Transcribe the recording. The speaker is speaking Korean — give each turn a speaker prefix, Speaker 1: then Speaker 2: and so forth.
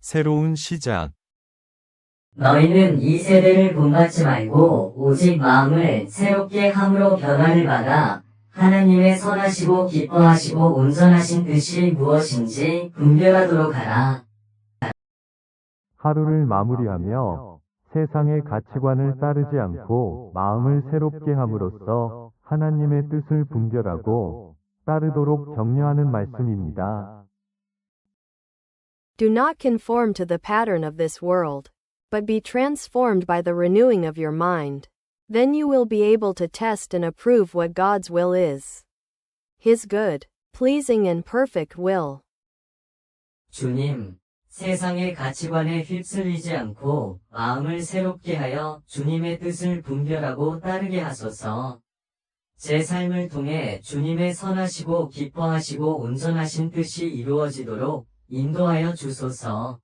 Speaker 1: 새로운 시작.
Speaker 2: 너희는 이 세대를 본받지 말고 오직 마음을 새롭게 함으로 변화를 받아 하나님의 선하시고 기뻐하시고 온전하신 뜻이 무엇인지 분별하도록 하라.
Speaker 3: 하루를 마무리하며 세상의 가치관을 따르지 않고 마음을 새롭게 함으로써 하나님의 뜻을 분별하고 따르도록 격려하는 말씀입니다.
Speaker 4: Do not conform to the pattern of this world, but be transformed by the renewing of your mind. Then you will be able to test and approve what God's will is. His good, pleasing and perfect will.
Speaker 2: 주님, 세상의 가치관에 휩쓸리지 않고 마음을 새롭게 하여 주님의 뜻을 분별하고 따르게 하소서. 제 삶을 통해 주님의 선하시고 기뻐하시고 온전하신 뜻이 이루어지도록 인도하여 주소서.